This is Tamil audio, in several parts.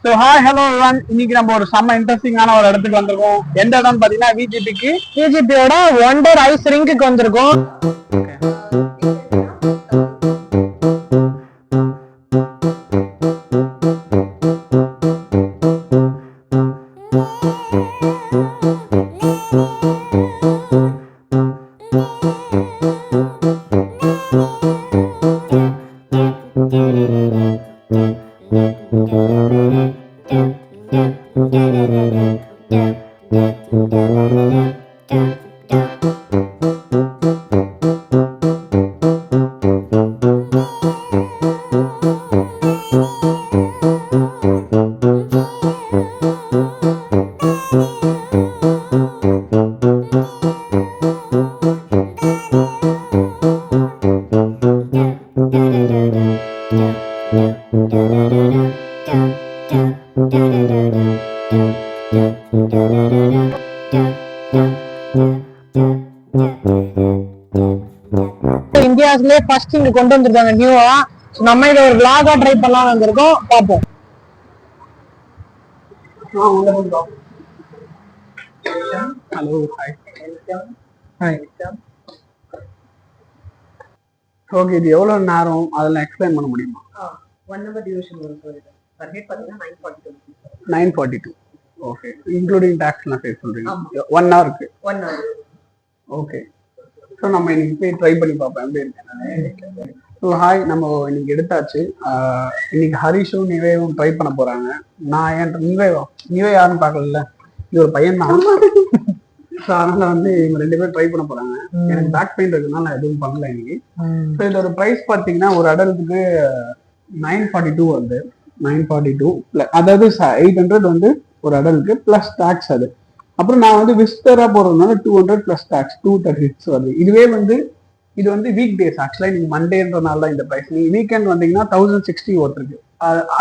ஸோ ஹாய் ஹலோ எவ்ரிவன், இன்னைக்கு நம்ம ஒரு செம்ம இன்ட்ரெஸ்டிங்கான ஒரு இடத்துக்கு வந்திருக்கோம். எந்த இடம்னு பாத்தீங்கன்னா விஜிபியோட ஒண்டர் ஐஸ் ரிங்குக்கு வந்திருக்கோம். இந்தியாஸ்லயே ஃபர்ஸ்ட் இங்க கொண்டு வந்திருக்காங்க நியூவா. நம்ம இத ஒரு vlog-ஆ ட்ரை பண்ணலாம் வந்திருக்கோம். பாப்போம். Hello hi hi. ஓகே, இது எவ்வளவு நேரம் அதெல்லாம் எக்ஸ்பிளைன் பண்ண முடியுமா? 1 hour duration வரும் சார். இது per head பாத்தீங்கன்னா 942. 942. ஓகே, இன்க்ளூடிங் டாக்ஸ்லாம் சேர்த்து சொல்றீங்க. 1 ஹவருக்கு 1 hour. ஓகே, ஸோ நம்ம இன்னைக்கு போய் ட்ரை பண்ணி பார்ப்போம் எப்படி இருக்கு. ஸோ ஹாய், நம்ம இன்னைக்கு எடுத்தாச்சு. இன்னைக்கு ஹரிஷும் நிவேவும் ட்ரை பண்ண போறாங்க. நான் ஏன் நிவே யாருன்னு பார்க்கல, இது ஒரு பையன் தான். ஸோ அதனால வந்து இவங்க 2 பேரும் ட்ரை பண்ண போறாங்க. எனக்கு பேக் பெயின் இருக்குதுனால நான் எதுவும் பண்ணல இன்னைக்கு. ஸோ இதோட ப்ரைஸ் பார்த்தீங்கன்னா ஒரு அடல்ட்டுக்கு 942 வந்து 942, அதாவது 800 வந்து ஒரு அடலுக்கு பிளஸ் டாக்ஸ். அது அப்புறம் நான் வந்து விஸ்டரா போறதுனால 200 பிளஸ் டாக்ஸ் 236 வருது. இதுவே வந்து இது வந்து வீக் டேஸ். ஆக்சுவலா நீங்க மண்டேன்றனால தான் இந்த பிரைஸ். நீங்க வீக்கெண்ட் வந்தீங்கன்னா 1060 ஒருத்தருக்கு.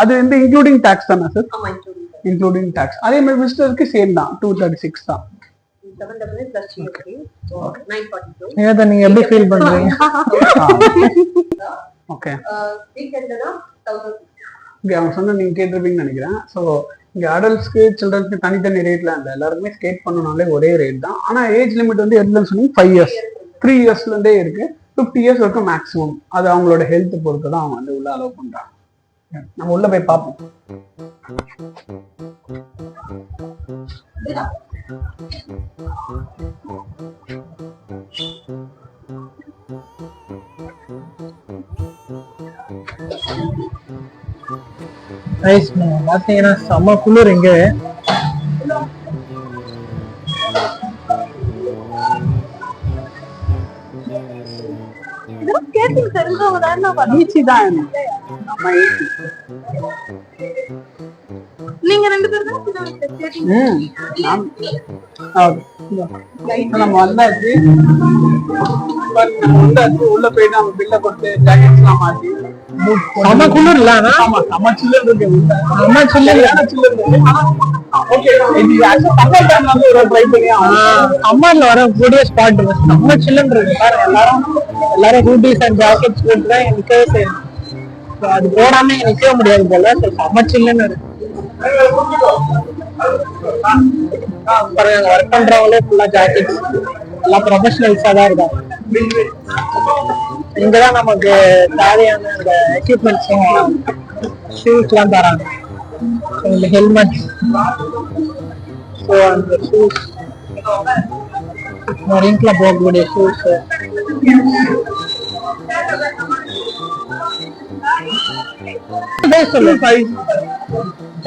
அது வந்து இன்க்ளூடிங் டாக்ஸ் தானே சார்? Including tax. அதே மாதிரி விஸ்டருக்கு சேம் தான், 236 தான். 700 plus GST, so 942. ஏதா நீங்க எப்படி ஃபீல் பண்றீங்க? ஓகே, வீக்கெண்ட்னா 1000. ஓகே, அவங்க சொன்ன நீங்க கேட்டிருப்பீங்கன்னு நினைக்கிறேன். ஸோ இங்க அடல்ட்ஸ்க்கு சில்ட்ரன்ஸ்க்கு தனித்தனி ரேட்லாம் இல்லை, எல்லாருக்குமே ஸ்கேட் பண்ணனாலே ஒரே ரேட் தான். ஆனா ஏஜ் லிமிட் வந்து எதுலன்னு சொன்னீங்க 5 இயர்ஸ், 3 இயர்ஸ்ல இருந்தே இருக்கு, 50 இயர்ஸ் வரைக்கும் மேக்ஸிமம். அது அவங்களோட ஹெல்த் பொறுத்து தான் அவங்க வந்து உள்ள அலோவ் பண்றாங்க. நம்ம உள்ள போய் பார்ப்போம். பாத்தீங்கன்னா செம்ம குளிர் இங்க. நீங்க 2 பேரும் நம்ம வந்தாச்சு. உள்ள போயிட்டு நம்ம பில்ல கொடுத்து ஜாக்கெட்ஸ் எல்லாம் மாத்தி குளிர் இல்ல. ஆமா, செம்ம சில்லர் இருக்கு. செம்ம சில்லர் சம்மர்ல வர கூடிய ஸ்பாட் செம்ம சில்லர் இருக்கு. எல்லாரும் ஹூடிஸ் அண்ட் ஜாக்கெட்ஸ் போட்டு தான் நிக்கவே செய்யணும். அது போடாம நிக்கவே முடியாது போல. செம்ம சில்லுன்னு இருக்கு. ஒர்க் பண்றவங்களே ஃபுல்லா ஜாக்கெட்ஸ் எல்லாம் ப்ரொஃபஷனல்ஸா தான் இருக்காங்க. இங்கதான் நமக்கு தேவையான அந்த எக்யூப்மெண்ட்ஸும் ஷூஸ் எல்லாம் தராங்க. இந்த ஹெல்மெட், ஸோ அந்த ஷூஸ், ரிங்க்ல போகக்கூடிய ஷூஸ்.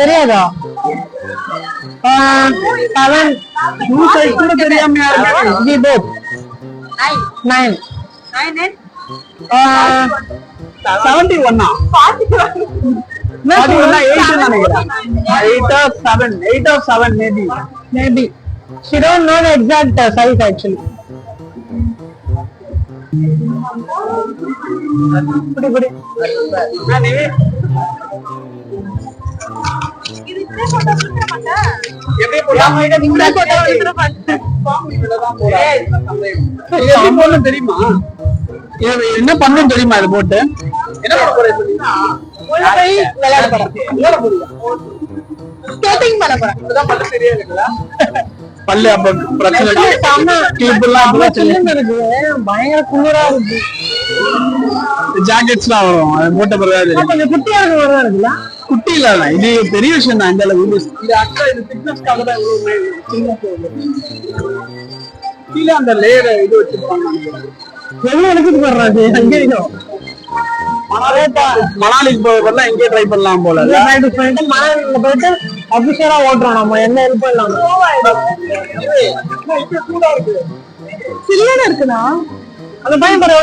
தெரியாதா? 7 கூட தெரியாம 71 8 or 7 maybe. She don't know the exact size actually. தெரியுமா என்ன பண்ணணும் தெரியுமா? இது போட்டு என்ன பண்ண போறேன்? கட்டிங் பண்ண போறேன். இப்பதான் பல்லு சரியா இருக்குல்ல? பல்லு அப்ப பிரச்சனை இருக்கு, பயங்கர குளிரா இருக்கு. ஜாக்கெட்ஸ் எல்லாம் வரும், அது போட்ட பிறகு கொஞ்சம் குட்டியா இருக்க மாதிரி இருக்குல்ல? குட்டி இல்ல, இது பெரிய விஷயம் தான். இந்த அளவுக்கு இது ஆக்சுவலா இது திக்னஸ்க்காக தான் கீழே அந்த லேயர் இது வச்சிருப்பாங்க. எவ்வளவு எடுத்துட்டு போடுறாங்க அங்கேயும். மணாலிக்கு போறதெல்லாம் எங்கேயே ட்ரை பண்ணலாம் போல. மணாலில போயிட்டு அபிஷேகா ஓட்டுறோம் நம்ம, என்ன ஹெல்ப் இல்லாம. சில்லுன்னு இருக்குதா அந்த பையன் பாரு.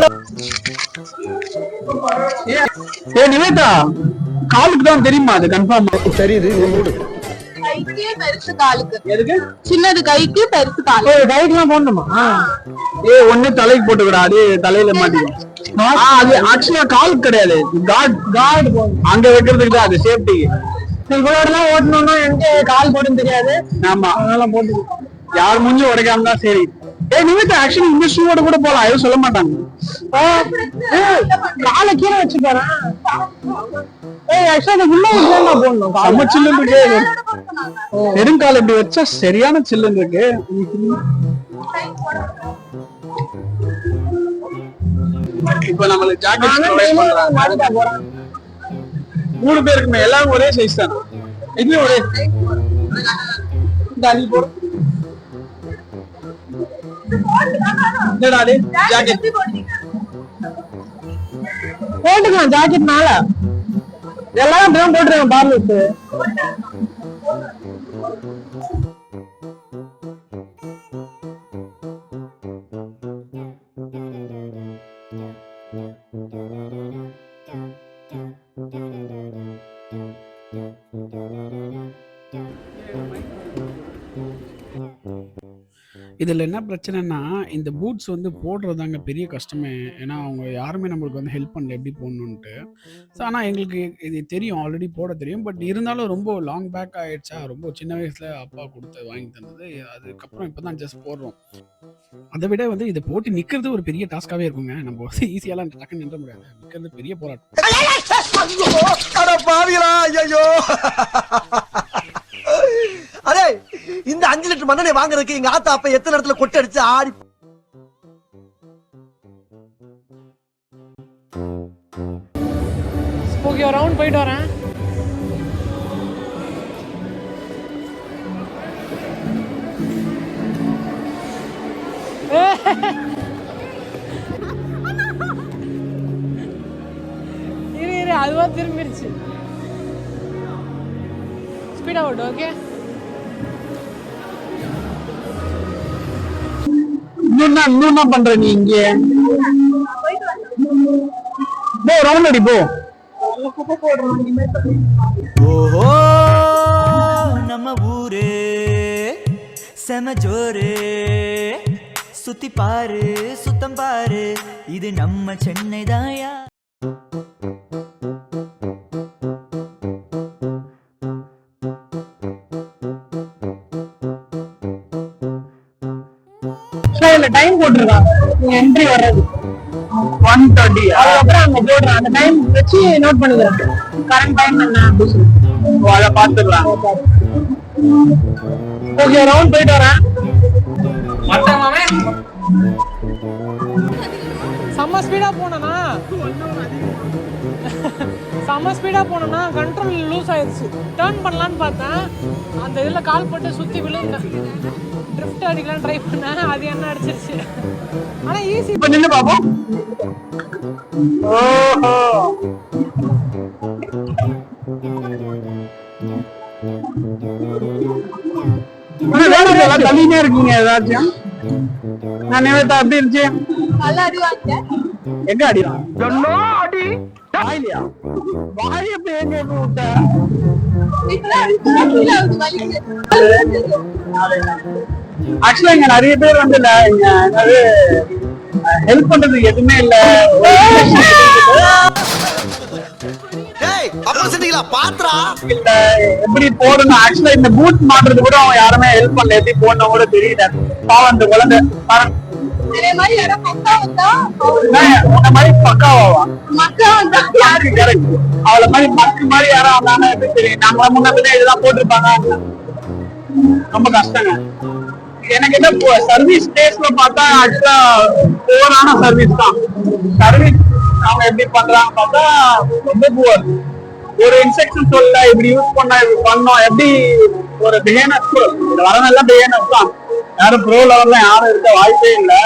ஏ நிவேதா, காலுக்கு தான் தெரியுமா அது கன்ஃபார்ம் தெரியுது. கைக்கே பெருசு காலுக்கு. எதுக்கு? சின்னது கைக்கு பெருசு காலு. கைக்குலாம் போடணுமா? ஒண்ணு தலைக்கு போட்டுக்கடா, அது தலையில மாட்டிக்கும். அது ஆக்சுவலா காலுக்கு கிடையாது, கார்டு அங்க வைக்கிறதுக்கு தான், அது சேஃப்டிக்கு. இவ்வளோலாம் ஓட்டணும்னா எங்க கால் போடுன்னு தெரியாது. ஆமா, அதனால போட்டு யார் மூஞ்சும் உடைக்காம தான் சரி. நிவேதா ஆக்சுவலி இந்த ஷூவோட கூட போலாம், எதுவும் சொல்ல மாட்டாங்க. காலை கீழே வச்சு போறேன். நெடுங்கால் இப்படி வச்சா சரியான சில்லுன்னு இருக்கு. இப்ப நம்மளுக்கு ஜாக்கெட் 3 பேருக்குமே எல்லாரும் ஒரே சைஸ் தான். இது ஒரே ஜாக்கெட் போட்டுக்கலாம். ஜாக்கெட்னால எல்லாரும் அப்படிதான் போட்டுருக்காங்க. பார்லர்ஸ் இதில் என்ன பிரச்சனைனா, இந்த பூட்ஸ் வந்து போடுறதாங்க பெரிய கஷ்டமே. ஏன்னா அவங்க யாருமே நம்மளுக்கு வந்து ஹெல்ப் பண்ணல எப்படி போடணுன்ட்டு. ஸோ ஆனால் எங்களுக்கு இது தெரியும், ஆல்ரெடி போட தெரியும். பட் இருந்தாலும் ரொம்ப லாங் பேக் ஆகிடுச்சா, ரொம்ப சின்ன வயசில் அப்பா கொடுத்து வாங்கி தந்தது. அதுக்கப்புறம் இப்போ தான் ஜஸ்ட் போடுறோம். அதை விட வந்து இதை போட்டு நிற்கிறது ஒரு பெரிய டாஸ்காகவே இருக்குங்க. நம்ம வந்து ஈஸியாலாம் டக்குன்னு நின்ற முடியாது, நிற்கிறது பெரிய போராட்டம். அரே, இந்த 5 லிட்டர் மண்ணெண்ணை வாங்குறதுக்கு எங்க ஆத்தா அப்ப எத்தனை இடத்துல கொட்டை அடிச்சு ஆடி. ஓகே, ஒரு ரவுண்ட் போயிட்டு வரேன். இரு அதுவா திரும்பிருச்சு. ஸ்பீடா ஓட்டு. ஓகே, இன்னும் பண்ற நீ இங்க போ, ரவுண்ட் அடி போ. ஓஹோ நம்ம ஊரே செம ஜோரே, சுத்தி பாரு சுத்தம் பாரு, இது நம்ம சென்னை தாயா. டைம் போட்டுருக்காங்க என்ட்ரி வர்றது 1:30. அதுக்கப்புறம் அங்க போடுறேன், அந்த டைம் வச்சு நோட் பண்ணிக்கிறேன். கரண்ட் டைம் என்ன அப்படின்னு சொல்லி அதை பார்த்துக்கலாம். ஓகே, ரவுண்ட் போயிட்டு வரேன். செம்ம ஸ்பீடா போனேன்னா கண்ட்ரோல் லூஸ் ஆயிடுச்சு. டர்ன் பண்ணலான்னு பார்த்தேன், அந்த இதுல கால் போட்டு சுத்தி விழுந்தேன். ட்ரிஃப்ட் அடிக்கலாம் ட்ரை பண்ணேன், அது என்ன அடிச்சிருச்சு. ஆனா ஈஸி. இப்ப நின்னு பாப்போம். ஓஹோ, தள்ளினே இருக்கீங்க ஏதாச்சும். நான் நிவேதா எப்படி இருந்துச்சு? நல்லா அடி வாங்க. எங்க அடிதான் அடி வாயிலியா? வாய் எப்படி எங்க விட்ட? ஆக்சுவலா இங்க நிறைய பேர் வந்து ஹெல்ப் பண்றதுக்கு எதுவுமே இல்ல. எப்படி போடணும், ஆக்சுவலா இந்த பூட் மாட்டுறது கூட அவங்க யாருமே ஹெல்ப் பண்ணல. எப்படி போடணும் கூட தெரியல. பாவம் அந்த குழந்தை உன்ன மாதிரி பக்காவா அவளை மாதிரி மக்கு மாதிரி யாரும் வந்தாங்க தெரியும். நாங்களா முன்ன இதுதான் போட்டிருப்பாங்க. ரொம்ப கஷ்டங்க. எனக்கு என்ன சர்வீஸ் டேஸ்ல பார்த்தா ஆக்சுவலா புவரான சர்வீஸ் தான். சர்வீஸ் அவங்க எப்படி பண்றாங்க பார்த்தா ரொம்ப புவர். ஒரு இன்ஸ்ட்ரக்ஷன் சொல்ல இப்படி யூஸ் பண்ணா இப்படி பண்ணோம், எப்படி ஒரு பிஹேனஸ் வரவெல்லாம் பிஹேனஸ் தான். யாரும் ப்ரோ லெவல்ல யாரும் இருக்க வாய்ப்பே இல்லை.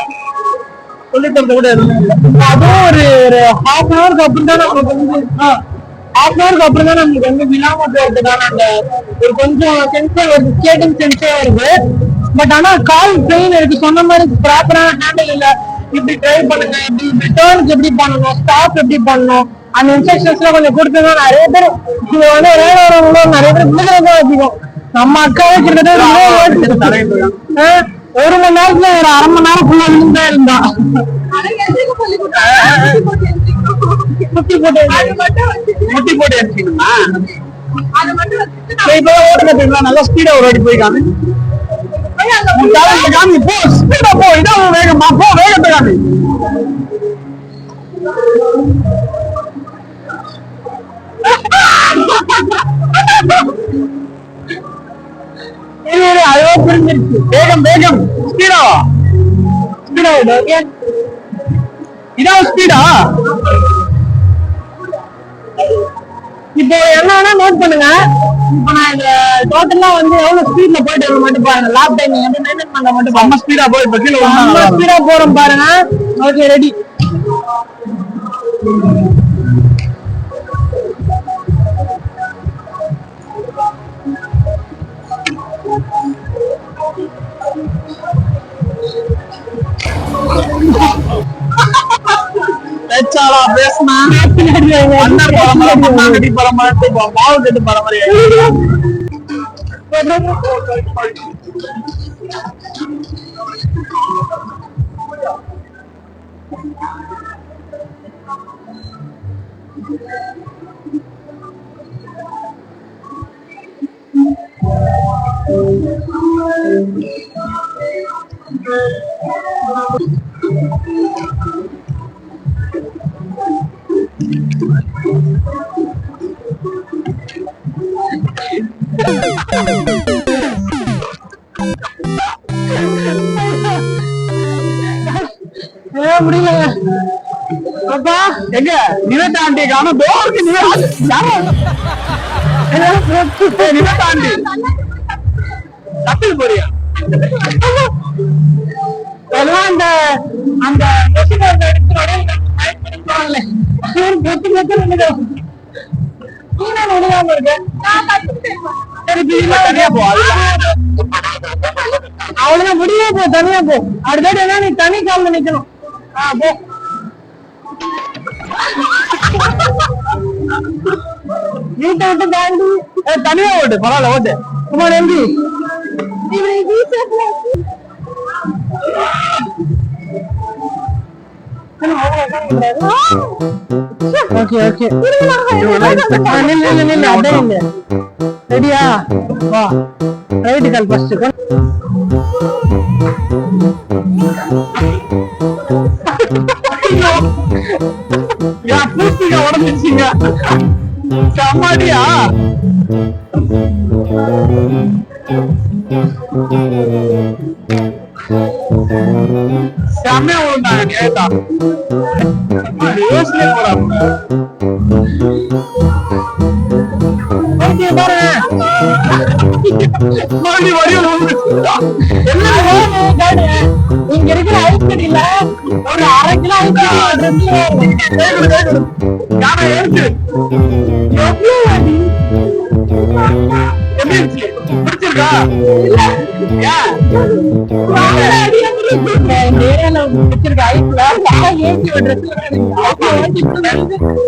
சொல்லித்தரது கூட எதுவும் இல்லை. அதுவும் ஒரு ஹாஃப் அன் ஹவருக்கு அப்புறம் தான் நம்மளுக்கு வந்து ஹாஃப் அன் ஹவருக்கு அப்புறம் தான் நம்மளுக்கு வந்து விழாம போறதுக்கான அந்த ஒரு கொஞ்சம் சென்சர் வருது, ஸ்கேட்டிங் சென்சர் வருது. பட் ஆனா கால் ட்ரெயின் எனக்கு சொன்ன மாதிரி ப்ராப்பரான ஹேண்டில் இல்ல. இப்படி ட்ரைவ் பண்ணுங்க, இப்படி டர்ன்ஸ் எப்படி பண்ணணும், ஸ்டாப் எப்படி பண்ணணும், அந்த இன்ஸ்ட்ரக்ஷன்ஸ் எல்லாம் கொஞ்சம் கொடுத்தா நிறைய பேர் இது வந்து விளையாடுறவங்களும் நிறைய பேர் பிள்ளைகளும் அதிகம். நம்ம அக்காவே கிட்டத்தட்ட ஒரு மணி நேரத்துல ஒரு அரை மணி நேரம் ஃபுல்லா விழுந்தா இருந்தா. முட்டி போட்டு அடிச்சுக்கணுமா? நல்லா ஸ்பீடா ஒரு அடி போய்க்காமி போ, ஸ்பீடா போ, இதான் வேகமா போ, வேகத்தை காமி. அதுவா புரிஞ்சிருச்சு. வேகம் வேகம், ஸ்பீடா ஸ்பீடா இதான் ஸ்பீடா. இப்போ என்னன்னா நோட் பண்ணுங்க. இப்போ நான் இந்த டோட்டலா வந்து எவ்வளவு ஸ்பீட்ல போயிட்டு மட்டும் பாருங்க. லாப் டைம் எப்படி மெயின்டைன் பண்ண மட்டும் நம்ம ஸ்பீடா போய் இப்போ கீழே ஸ்பீடா போறோம் பாருங்க. Okay ready. பேச்சாளா பேசினா அண்ணன் பரம்பரை மண்ணாங்கட்டி பரம்பரை மாவு கட்டு பரம்பரை. முடியல அப்பா. எங்க நிவேதா ஆண்டி காணும். டோருக்கு நிவேதா ஆண்டி கட்டில் போறியா? எல்லாம் அந்த அந்த அவ்வளவுதான் முடியே போ, தனியா போ. அடுத்த என்ன நீ தனி கால நிக்கணும். போ. வீட்டை விட்டு தாண்டி தனியா ஓட்டு, பரவாயில்ல ஓட்டு. சும்மா நம்பி ஓகே ஓகே ரெடியா? வா ரைட் கால் ஃபர்ஸ்ட். உடஞ்சிருச்சீங்க சமாடியா? செம்மையா விழுந்தாங்க நேதா. யோசனை போறாங்க இங்க இருக்கிற ஐஸ்கட்டில ஒரு அரை கிலோ பிடிச்சிருக்கா?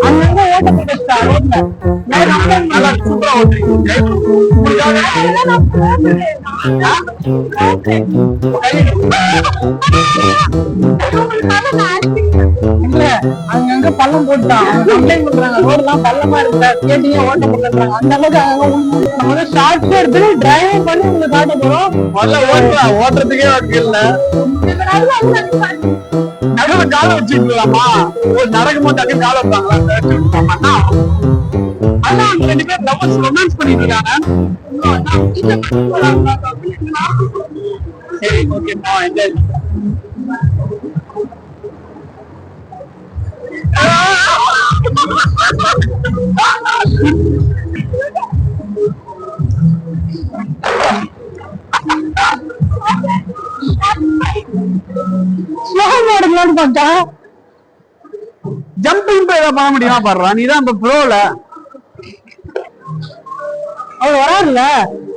அங்கங்க ஓட்ட போட்டு இல்ல அங்கங்க பள்ளம் போட்டான். கம்ப்ளைண்ட் பண்றாங்க, ரோடு எல்லாம் பள்ளமா இருக்கு, கேட்டீங்க ஓட்ட போட்டுறாங்க. அந்த அளவுக்கு ஷார்ட் எடுத்து டிரைவிங் பண்ணி உங்களுக்கு காட்ட போறோம். ஓட்டுறதுக்கே இல்ல, நடுவுல காலை வச்சுக்கலாமா? நடக்கும் போது டக்கு காலை வைப்பாங்களா? ஆனா அவங்க ரெண்டு பேரும் லவ்வர்ஸ் ரொமான்ஸ் பண்ணிட்டு இருக்காங்க. சரி ஓகே என்ஜாய். பார்த்தா ஜம்பிங் போய் ஏதாவது பண்ண முடியுமா பாடுறா? நீதான் இப்ப ப்ரோல அவர் வராருல,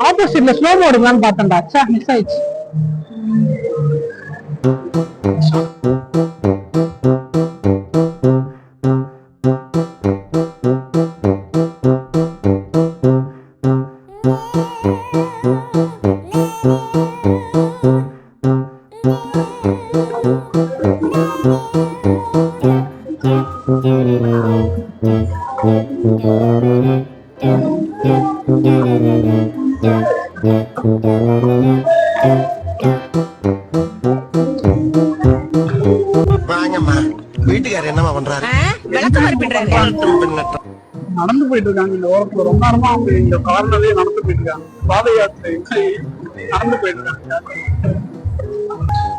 ஆப்போசிட்ல ஸ்லோ மோடுங்களான்னு பார்த்தேன்டா. அச்சா மிஸ் ஆயிடுச்சு. வாங்கம்மா. வீட்டுக்காரர் என்னமா பண்றாரு? நடந்து போயிட்டு இருக்காங்க இந்த ஓரத்துல. ரொம்ப நேரமா அவங்க இந்த கார்னரே நடந்து போயிட்டு இருக்காங்க. பாத யாத்திரை நடந்து போயிட்டு இருக்காங்க.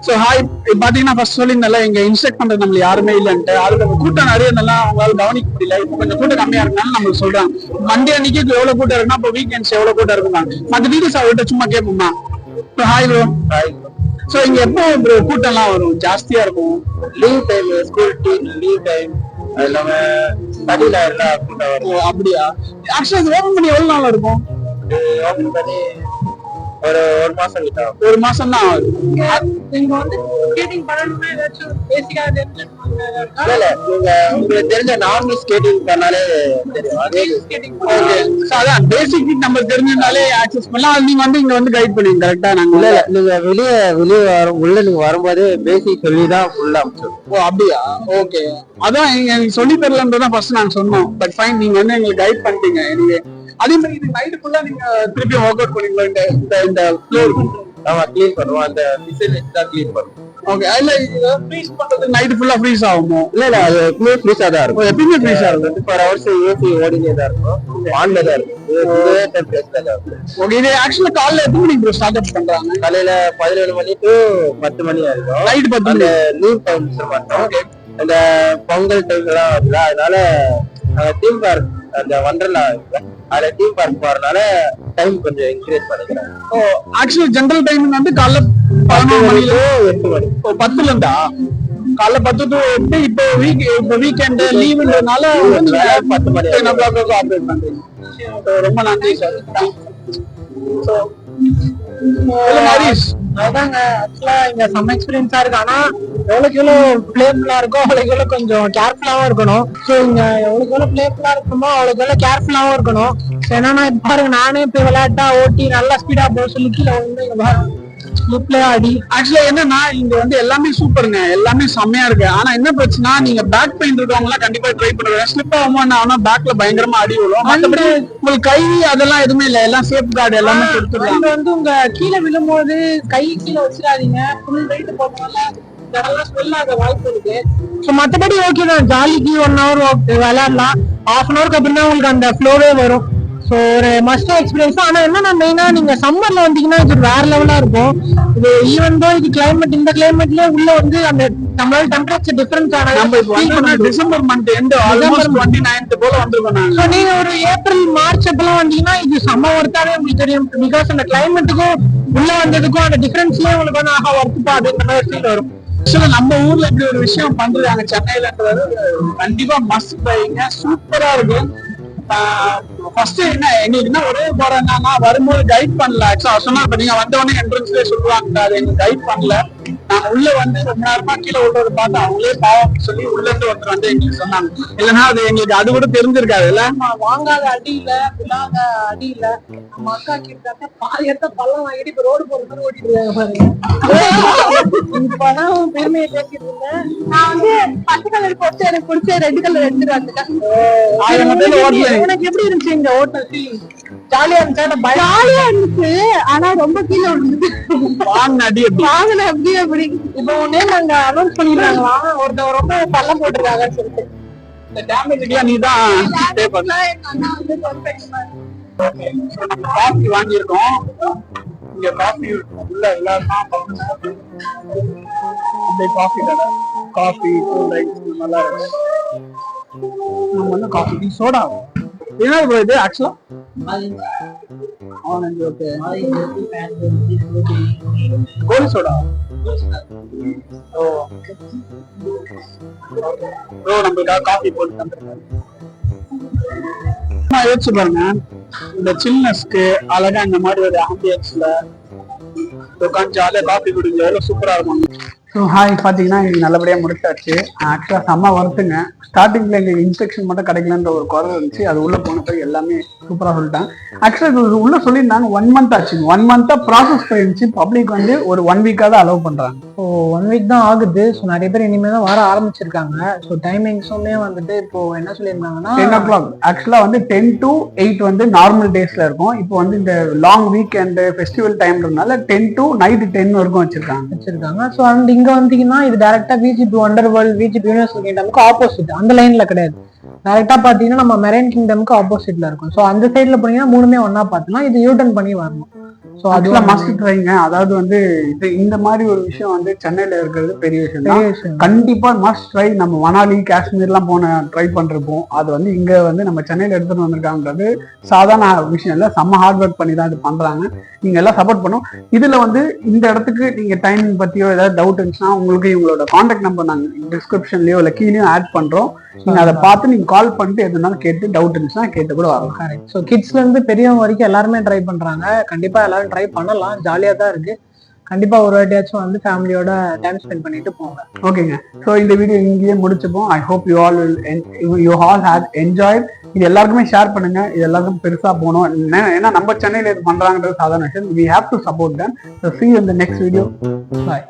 சோ ஹாய், பாத்தீங்கன்னா ஃபர்ஸ்ட் சொல்லியிருந்தால இங்க இன்ஸ்ட்ரக்ட் பண்றது நம்மள யாருமே இல்லன்ட்டு. அதுக்கு கூட்டம் நிறைய இருந்தாலும் அவங்களால கவனிக்க முடியல. இப்போ கொஞ்சம் கூட்டம் கம்மியா இருந்தாலும் நம்மளுக்கு சொல்றாங்க மண்டே அன்னைக்கு எவ்வளவு கூட்டம் இருக்குன்னா இப்போ வீக்கெண்ட்ஸ் எவ்வளவு கூட்டம் இருக்குமா. மற்ற வீடியோஸ் அவர்கிட்ட சும்மா கேட்போம்மா. Hi bro. சோ இங்க எப்போ ப்ரோ கூட்டம் எல்லாம் வரும்? ஜாஸ்தியா இருக்கும் leave time, school team leave time, அது இல்லாம ஸ்டடியில எல்லாம் கூட்டம் வரும். அப்படியா? ஆக்சுவலா ஓபன் பண்ணி எவ்வளவு நாள் இருக்கும்? ஓபன் பண்ணி ஒரு மாசம் கிட்ட ஆகும். ஒரு மாசம் தான் ஆகுது. நீங்க வந்து ஸ்கேட்டிங் பண்ணணும்னா ஏதாச்சும் பேசிக்கா தெரிஞ்சுக்கணும். இல்ல நீங்க உங்களுக்கு தெரிஞ்ச நார்மல் ஸ்கேட்டிங் பண்ணாலே தெரியும். அதே ஸ்கேட்டிங் ஓகே. சோ அதான் பேசிக் நம்ம தெரிஞ்சனாலே ஆக்சஸ் பண்ணலாம். அது நீங்க வந்து இங்க வந்து கைட் பண்ணுவீங்க கரெக்டா? நாங்க இல்ல நீங்க வெளியே வரும் உள்ள நீங்க வரும்போது பேசிக் சொல்லி தான் ஃபுல்லா அனுப்பிச்சோம். ஓ அப்படியா? ஓகே. அதான் நீங்க சொல்லி தரலன்றதான் ஃபர்ஸ்ட் நாங்க சொன்னோம். பட் ஃபைன், நீங்க வந்து எங்களுக்கு கைட் பண்ணிட்டீங்க. நீங்க அதே மாதிரி இது நைட் ஃபுல்லா நீங்க திருப்பி ஒர்க் அவுட் பண்ணீங்களா? இந்த ஃப்ளோர் ஆமா கிளீன் பண்ணுவோம். அந்த மிஷின் தான் கிளீன் பண்ணுவோம். ஓகே. இல்ல ஃப்ரீஸ் பண்றது நைட் ஃபுல்லா ஃப்ரீஸ் ஆகுமோ? இல்ல அது எப்பவுமே ஃப்ரீஸா தான் இருக்கும். எப்பயுமே ஃப்ரீஸா இருக்கும். 24 hours ஏசி ஓடினே தான் இருக்கும். ஆன்ல தான் இருக்கும். இதே டெம்பரேச்சர்ல தான் இருக்கும். ஓகே. இது ஆக்சுவலா காலைல எத்தனை மணிக்கு ப்ரோ ஸ்டார்ட் அப் பண்றாங்க? காலையில 17 மணி to 10 மணி ஆகும். நைட் 10 அந்த மணி. லீவ் டைம்ஸ் மட்டும் அந்த பொங்கல் டைம் எல்லாம் வருதுல, அதனால தீம் பார்க் அந்த வண்டர்லா அதுல தீம் பார்க் போறதுனால டைம் கொஞ்சம் இன்க்ரீஸ் பண்ணிக்கிறேன். ஓ ஆக்சுவலா ஜெனரல் டைம் வந்து காலைல 11 மணில 8 மணி. 10ல இருந்தா காலைல 10 to 8. இப்போ வீக்கெண்ட் லீவுன்றதுனால 10 மணி 10 o'clock ஆப்ரேட் பண்றீங்க. ரொம்ப நன்றி சார். அதாங்க ஆக்சுவலா இங்க செம்ம எக்ஸ்பீரியன்ஸா இருக்கு. ஆனா எவ்வளவுக்கு எவ்வளவு பிளேஃபுல்லா இருக்கோ அவ்வளவுக்கு எவ்வளவு கொஞ்சம் கேர்ஃபுல்லாவும் இருக்கணும். சோ இங்க எவ்வளவுக்கு எவ்வளவு பிளேஃபுல்லா இருக்கணுமோ அவ்வளவுக்கு எவ்வளவு கேர்ஃபுல்லாவும் இருக்கணும். என்னன்னா இப்ப பாருங்க, நானே இப்ப விளையாட்டா ஓட்டி நல்லா ஸ்பீடா போக சொல்லி கீழே வந்து இங்க பாருங்க அடி. ஆக்சுவலா என்னன்னா இங்க வந்து எல்லாமே சூப்பருங்க, எல்லாமே செம்மையா இருக்கு. ஆனா என்ன பிரச்சனை, நீங்க பேக் பெயின் இருக்கவங்க எல்லாம் கண்டிப்பா ட்ரை பண்ணுங்க. ஸ்லிப் ஆகுமா பேக்ல பயங்கரமா அடி விழும். மற்றபடி உங்களுக்கு கை அதெல்லாம் எதுவுமே இல்ல, எல்லாம் சேஃப் கார்டு எல்லாமே கொடுத்துருக்காங்க. வந்து உங்க கீழே விழும்போது கை கீழே வச்சிடாதீங்க. ஃபுல் வெயிட் போட்டனால இதெல்லாம் ஸ்மெல் ஆக வாய்ப்பு இருக்கு. ஸோ மற்றபடி ஓகே தான், ஜாலிக்கு 1 hour விளையாடலாம். 1/2 hour அப்புறம் தான் உங்களுக்கு அந்த ஃப்ளோவே வரும். ஸோ ஒரு மஸ்ட் எக்ஸ்பீரியன்ஸ். ஆனா என்னன்னா மெயினா நீங்க சம்மர்ல வந்தீங்கன்னா இது வேற லெவலா இருக்கும். இது ஈவன் தோ இது கிளைமேட், இந்த கிளைமேட்லயே உள்ள வந்து அந்த நம்மளால டெம்பரேச்சர் டிஃபரன்ஸ் ஆனா நம்ம இப்போ December month end almost 29th போல வந்திருக்கோம் நாங்க. ஸோ நீங்க ஒரு ஏப்ரல் மார்ச் அப்பெல்லாம் வந்தீங்கன்னா இது செம்ம ஒர்த்தாவே உங்களுக்கு தெரியும். பிகாஸ் அந்த கிளைமேட்டுக்கும் உள்ள வந்ததுக்கும் அந்த டிஃபரன்ஸ்லயே உங்களுக்கு வந்து ஆஹா ஒர்த்துப்பா அப்படின்ற மாதிரி ஃபீல் வரும். ஆக்சுவலா நம்ம ஊர்ல இப்படி ஒரு விஷயம் பண்றாங்க சென்னையிலன்றது கண்டிப்பா மஸ்ட் ட்ரைங்க. சூப்பரா இருக்கு. ஃபர்ஸ்ட் என்ன எங்களுக்கு என்ன ஒரே போறேன்னா வரும்போது கைட் பண்ணல. ஆக்சுவலா சொன்னா நீங்க வந்த உடனே என்ட்ரன்ஸ்லேயே சொல்லுவாங்க, அது எங்களுக்கு கைட் பண்ணல. நாங்க உள்ள வந்து ரொம்ப நேரமா கீழே விடுறத பார்த்து அவங்களே பாவம் சொல்லி உள்ள இருந்து ஒருத்தர் வந்து எங்களுக்கு சொன்னாங்க. இல்லைன்னா அது எங்களுக்கு அது கூட தெரிஞ்சிருக்காது. இல்ல வாங்காத அடி இல்ல, விழாத அடி இல்ல. நம்ம அக்கா கிட்ட பாயத்த பள்ளம் வாங்கிட்டு இப்ப ரோடு போறது ஓடிட்டு இருக்காங்க பாருங்க. இப்பதான் பெருமையை பேசிட்டு இருந்தேன். நான் வந்து பச்சை கலர் போட்டு எனக்கு பிடிச்ச ரெட் கலர் எடுத்துட்டு வந்துட்டேன். எனக்கு எப்படி இருந்துச்சு இந்த ஓட்டல் ஃபீலிங்? ஜாலியா இருந்துச்சு, ஜாலியா இருந்துச்சு. ஆனா ரொம்ப கீழே விழுந்துச்சு. வாங்கின அப்படியே அப்படி. இப்ப உடனே நாங்க அனௌன்ஸ் பண்ணிடுறாங்களா, ஒருத்தவங்க ரொம்ப பள்ளம் போட்டுருக்காங்கன்னு சொல்லிட்டு. இந்த டேமேஜ்க்குலாம் நீ தான் பே பண்ண. காஃபி வாங்கியிருக்கோம். இங்க காஃபி உள்ள எல்லாருமே காஃபி கடை, காஃபி நல்லா இருக்கு. நம்ம வந்து காஃபி டீ சோடா என்ன ப்ரோ இது ஆக்சுவலா ஆரஞ்சு. ஓகே, கோலி சோடா. ஓ ப்ரோ நம்மளுக்காக காஃபி போட்டு தந்துருக்காரு. யோசிச்சு பாருங்க, இந்த சில்னஸ்க்கு அழகா இந்த மாதிரி ஒரு ஆம்பியன்ஸ்ல உட்காந்து ஜாலியா காஃபி குடிஞ்ச எவ்வளவு சூப்பரா இருக்கும். ஸோ ஹாய், பார்த்தீங்கன்னா இன்னைக்கு நல்லபடியாக முடிச்சாச்சு. ஆக்சுவலாக செம்ம வருத்துங்க. ஸ்டார்டிங்கில் எங்களுக்கு இன்ஸ்ட்ரக்ஷன் மட்டும் கிடைக்கலன்ற ஒரு குறை இருந்துச்சு. அது உள்ளே போன பிறகு எல்லாமே சூப்பராக சொல்லிட்டாங்க. ஆக்சுவலாக இது உள்ளே சொல்லியிருந்தாங்க 1 month ஆச்சு. 1 month ப்ராசஸ் போயிருந்துச்சு. பப்ளிக் வந்து ஒரு 1 week தான் அலோவ் பண்ணுறாங்க. ஸோ 1 week தான் ஆகுது. ஸோ நிறைய பேர் இனிமேல் தான் வர ஆரம்பிச்சிருக்காங்க. ஸோ டைமிங்ஸுமே வந்துட்டு இப்போ என்ன சொல்லியிருந்தாங்கன்னா 10 o'clock. ஆக்சுவலாக வந்து 10 to 8 வந்து நார்மல் டேஸில் இருக்கும். இப்போ வந்து இந்த லாங் வீக்கெண்டு ஃபெஸ்டிவல் டைம்ன்றதுனால 10 to night 10 வரைக்கும் வச்சிருக்காங்க. ஸோ அண்ட் இங்க வந்தீங்கன்னா இது டைரக்டா VGP wonder world, VGP universal கிங்டமுக்கு ஆப்போசிட், அந்த லைன்ல கிடையாது. டைரக்டா பாத்தீங்கன்னா நம்ம மெரைன் கிங்டமுக்கு ஆப்போசிட்ல இருக்கும். ஸோ அந்த சைட்ல போனீங்கன்னா 3மே ஒன்னா பார்த்துலாம். இது யூட்டர்ன் பண்ணி வரணும். ஸோ அதுல மஸ்ட் ட்ரைங்க. அதாவது வந்து இது இந்த மாதிரி ஒரு விஷயம் வந்து சென்னையில இருக்கிறது பெரிய விஷயம் தான். கண்டிப்பா மஸ்ட் ட்ரை. நம்ம மணாலி, காஷ்மீர் எல்லாம் ட்ரை பண்ணிருப்போம். அது வந்து இங்க வந்து நம்ம சென்னையில எடுத்துட்டு வந்திருக்காங்கிறது சாதாரண விஷயம் இல்ல. செம்ம ஹார்ட் ஒர்க் பண்ணி தான் இது பண்றாங்க. நீங்க எல்லாம் சப்போர்ட் பண்ணும். இதுல வந்து இந்த இடத்துக்கு நீங்க டைமிங் பத்தியோ ஏதாவது டவுட் இருந்துச்சுன்னா உங்களுக்கு இவங்களோட கான்டாக்ட் நம்பர் நாங்க டிஸ்கிரிப்ஷன்லயோ இல்ல கீழேயும் ஆட் பண்றோம். நீங்க அதை பார்த்து நீங்க கால் பண்ணிட்டு எதுனாலும் கேட்டு டவுட் இருந்துச்சுன்னா கேட்டு கூட வரலாம். கரெக்ட். ஸோ கிட்ஸ்ல இருந்து பெரியவங்க வரைக்கும் எல்லாருமே ட்ரை பண்றாங்க. கண்டிப்பா எல்லாரும் ட்ரை பண்ணலாம். ஜாலியா தான் இருக்கு. கண்டிப்பா ஒரு வாட்டியாச்சும் வந்து ஃபேமிலியோட டைம் ஸ்பெண்ட் பண்ணிட்டு போங்க. ஓகேங்க. ஸோ இந்த வீடியோ இங்கேயே முடிச்சுப்போம். I hope you all have enjoyed. இது எல்லாருக்குமே ஷேர் பண்ணுங்க. இது எல்லாருக்கும் பெருசா போகணும். ஏன்னா நம்ம சென்னையில இது பண்றாங்கன்றது சாதாரண விஷயம். We have to support them. So see you in the next video. Bye.